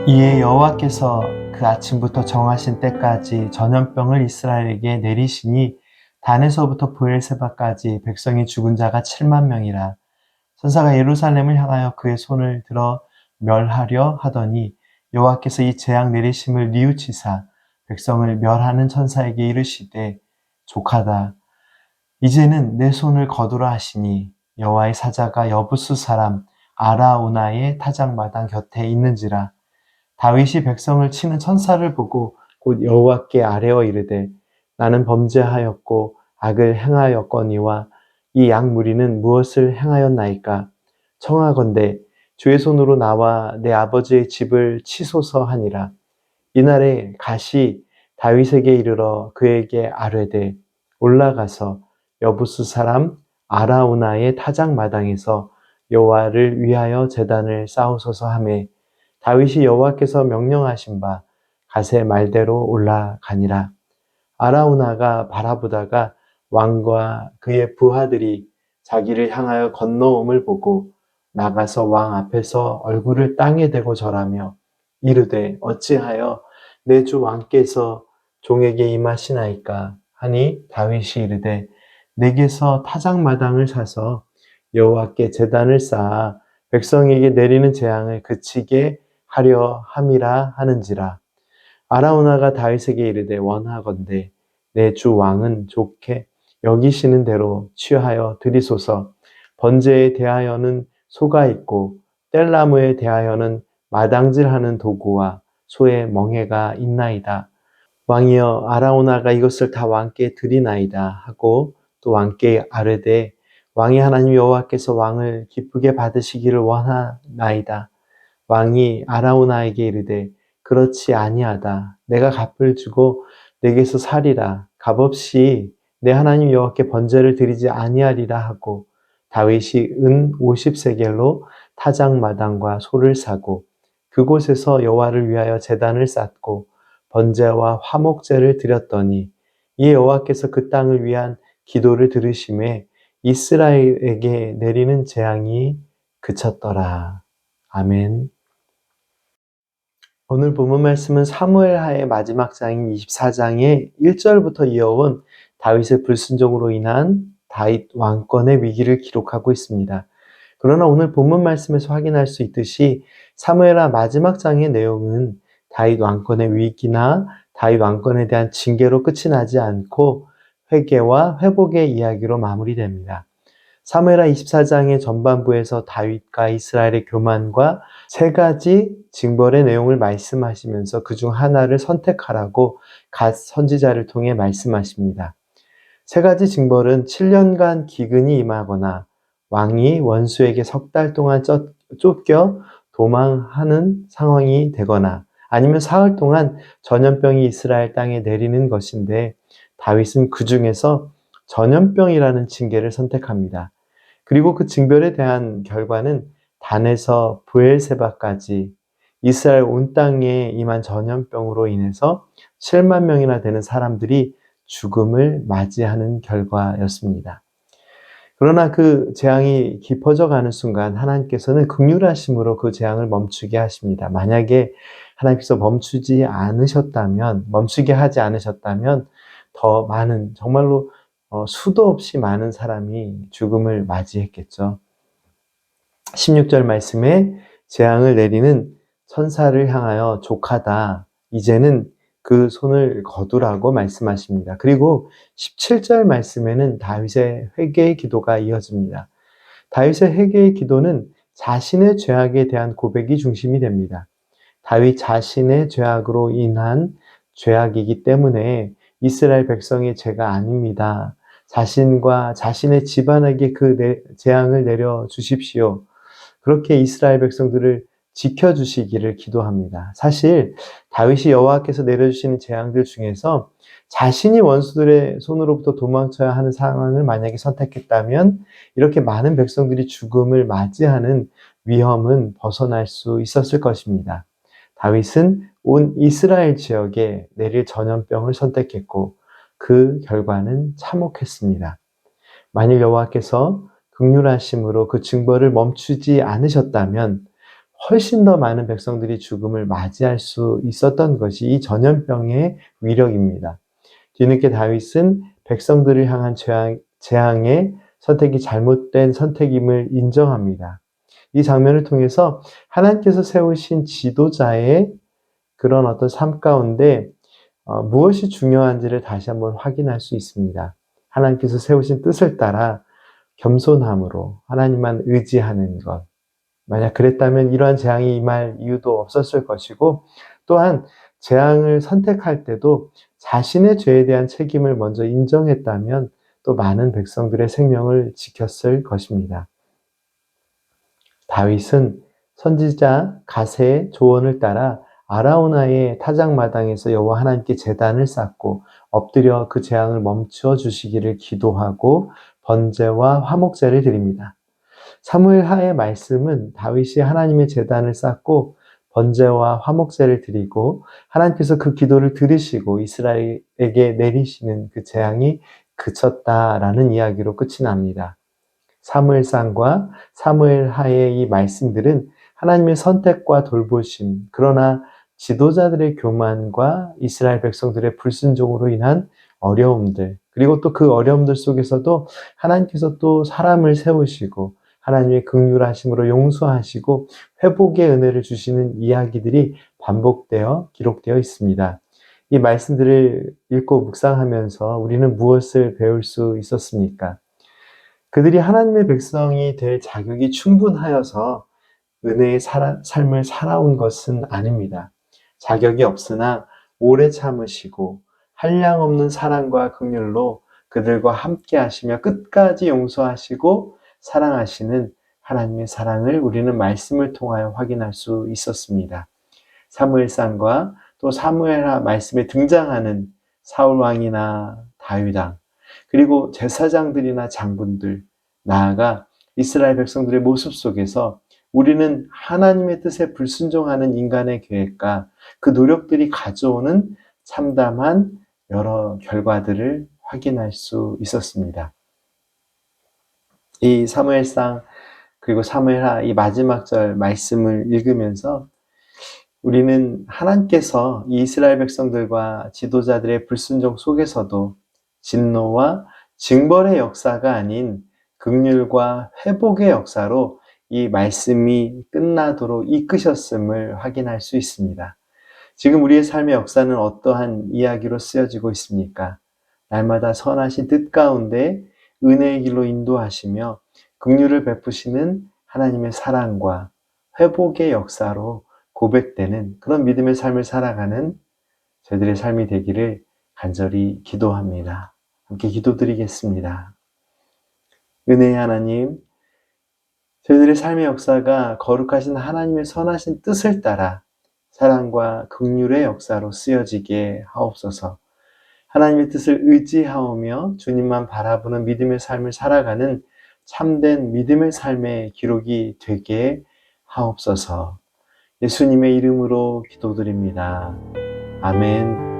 이에 여호와께서 그 아침부터 정하신 때까지 전염병을 이스라엘에게 내리시니 단에서부터 브엘세바까지 백성이 죽은 자가 7만 명이라. 천사가 예루살렘을 향하여 그의 손을 들어 멸하려 하더니 여호와께서 이 재앙 내리심을 뉘우치사 백성을 멸하는 천사에게 이르시되 족하다. 이제는 내 손을 거두라 하시니 여호와의 사자가 여부수 사람 아라우나의 타작마당 곁에 있는지라. 다윗이 백성을 치는 천사를 보고 곧 여호와께 아뢰어 이르되 나는 범죄하였고 악을 행하였거니와 이 양무리는 무엇을 행하였나이까. 청하건대 주의 손으로 나와 내 아버지의 집을 치소서 하니라. 이날에 갓이 다윗에게 이르러 그에게 아뢰되 올라가서 여부스 사람 아라우나의 타작마당에서 여호와를 위하여 제단을 쌓으소서 하매 다윗이 여호와께서 명령하신 바 갓의 말대로 올라가니라. 아라우나가 바라보다가 왕과 그의 부하들이 자기를 향하여 건너옴을 보고 나가서 왕 앞에서 얼굴을 땅에 대고 절하며 이르되 어찌하여 내 주 왕께서 종에게 임하시나이까 하니 다윗이 이르되 내게서 타작마당을 사서 여호와께 제단을 쌓아 백성에게 내리는 재앙을 그치게 하려 함이라 하는지라. 아라우나가 다윗에게 이르되 원하건대 내 주 왕은 좋게 여기시는 대로 취하여 드리소서. 번제에 대하여는 소가 있고 뗄나무에 대하여는 마당질하는 도구와 소의 멍에가 있나이다. 왕이여 아라우나가 이것을 다 왕께 드리나이다 하고 또 왕께 아뢰되 왕의 하나님 여호와께서 왕을 기쁘게 받으시기를 원하나이다. 왕이 아라우나에게 이르되 그렇지 아니하다. 내가 값을 주고 내게서 살이라. 값없이 내 하나님 여호와께 번제를 드리지 아니하리라 하고 다윗이 은 50세겔로 타작마당과 소를 사고 그곳에서 여호와를 위하여 제단을 쌓고 번제와 화목제를 드렸더니 이 여호와께서 그 땅을 위한 기도를 들으심에 이스라엘에게 내리는 재앙이 그쳤더라. 아멘. 오늘 본문 말씀은 사무엘하의 마지막 장인 24장의 1절부터 이어온 다윗의 불순종으로 인한 다윗 왕권의 위기를 기록하고 있습니다. 그러나 오늘 본문 말씀에서 확인할 수 있듯이 사무엘하 마지막 장의 내용은 다윗 왕권의 위기나 다윗 왕권에 대한 징계로 끝이 나지 않고 회개와 회복의 이야기로 마무리됩니다. 사무엘하 24장의 전반부에서 다윗과 이스라엘의 교만과 세 가지 징벌의 내용을 말씀하시면서 그중 하나를 선택하라고 갓 선지자를 통해 말씀하십니다. 세 가지 징벌은 7년간 기근이 임하거나 왕이 원수에게 석 달 동안 쫓겨 도망하는 상황이 되거나 아니면 사흘 동안 전염병이 이스라엘 땅에 내리는 것인데 다윗은 그 중에서 전염병이라는 징계를 선택합니다. 그리고 그 징벌에 대한 결과는 단에서 브엘세바까지 이스라엘 온 땅에 임한 전염병으로 인해서 7만 명이나 되는 사람들이 죽음을 맞이하는 결과였습니다. 그러나 그 재앙이 깊어져 가는 순간 하나님께서는 긍휼하심으로 그 재앙을 멈추게 하십니다. 만약에 하나님께서 멈추게 하지 않으셨다면 더 많은, 정말로 수도 없이 많은 사람이 죽음을 맞이했겠죠. 16절 말씀에 재앙을 내리는 천사를 향하여 족하다. 이제는 그 손을 거두라고 말씀하십니다. 그리고 17절 말씀에는 다윗의 회개의 기도가 이어집니다. 다윗의 회개의 기도는 자신의 죄악에 대한 고백이 중심이 됩니다. 다윗 자신의 죄악으로 인한 죄악이기 때문에 이스라엘 백성의 죄가 아닙니다. 자신과 자신의 집안에게 그 재앙을 내려 주십시오. 그렇게 이스라엘 백성들을 지켜주시기를 기도합니다. 사실 다윗이 여호와께서 내려주시는 재앙들 중에서 자신이 원수들의 손으로부터 도망쳐야 하는 상황을 만약에 선택했다면 이렇게 많은 백성들이 죽음을 맞이하는 위험은 벗어날 수 있었을 것입니다. 다윗은 온 이스라엘 지역에 내릴 전염병을 선택했고 그 결과는 참혹했습니다. 만일 여호와께서 긍휼하심으로 그 징벌을 멈추지 않으셨다면 훨씬 더 많은 백성들이 죽음을 맞이할 수 있었던 것이 이 전염병의 위력입니다. 뒤늦게 다윗은 백성들을 향한 재앙의 선택이 잘못된 선택임을 인정합니다. 이 장면을 통해서 하나님께서 세우신 지도자의 그런 어떤 삶 가운데 무엇이 중요한지를 다시 한번 확인할 수 있습니다. 하나님께서 세우신 뜻을 따라 겸손함으로 하나님만 의지하는 것. 만약 그랬다면 이러한 재앙이 임할 이유도 없었을 것이고, 또한 재앙을 선택할 때도 자신의 죄에 대한 책임을 먼저 인정했다면 또 많은 백성들의 생명을 지켰을 것입니다. 다윗은 선지자 갓의 조언을 따라 아라우나의 타작마당에서 여호와 하나님께 제단을 쌓고 엎드려 그 재앙을 멈추어 주시기를 기도하고 번제와 화목제를 드립니다. 사무엘 하의 말씀은 다윗이 하나님의 제단을 쌓고 번제와 화목제를 드리고 하나님께서 그 기도를 들으시고 이스라엘에게 내리시는 그 재앙이 그쳤다라는 이야기로 끝이 납니다. 사무엘상과 사무엘 하의 이 말씀들은 하나님의 선택과 돌보심, 그러나 지도자들의 교만과 이스라엘 백성들의 불순종으로 인한 어려움들, 그리고 또 그 어려움들 속에서도 하나님께서 또 사람을 세우시고 하나님의 긍휼하심으로 용서하시고 회복의 은혜를 주시는 이야기들이 반복되어 기록되어 있습니다. 이 말씀들을 읽고 묵상하면서 우리는 무엇을 배울 수 있었습니까? 그들이 하나님의 백성이 될 자격이 충분하여서 은혜의 삶을 살아온 것은 아닙니다. 자격이 없으나 오래 참으시고 한량없는 사랑과 긍휼로 그들과 함께 하시며 끝까지 용서하시고 사랑하시는 하나님의 사랑을 우리는 말씀을 통하여 확인할 수 있었습니다. 사무엘상과 또 사무엘하 말씀에 등장하는 사울왕이나 다윗왕, 그리고 제사장들이나 장군들, 나아가 이스라엘 백성들의 모습 속에서 우리는 하나님의 뜻에 불순종하는 인간의 계획과 그 노력들이 가져오는 참담한 여러 결과들을 확인할 수 있었습니다. 이 사무엘상 그리고 사무엘하 이 마지막 절 말씀을 읽으면서 우리는 하나님께서 이 이스라엘 백성들과 지도자들의 불순종 속에서도 진노와 징벌의 역사가 아닌 긍휼과 회복의 역사로 이 말씀이 끝나도록 이끄셨음을 확인할 수 있습니다. 지금 우리의 삶의 역사는 어떠한 이야기로 쓰여지고 있습니까? 날마다 선하신 뜻 가운데 은혜의 길로 인도하시며 긍휼을 베푸시는 하나님의 사랑과 회복의 역사로 고백되는 그런 믿음의 삶을 살아가는 저희들의 삶이 되기를 간절히 기도합니다. 함께 기도드리겠습니다. 은혜의 하나님, 저희들의 삶의 역사가 거룩하신 하나님의 선하신 뜻을 따라 사랑과 긍휼의 역사로 쓰여지게 하옵소서. 하나님의 뜻을 의지하오며 주님만 바라보는 믿음의 삶을 살아가는 참된 믿음의 삶의 기록이 되게 하옵소서. 예수님의 이름으로 기도드립니다. 아멘.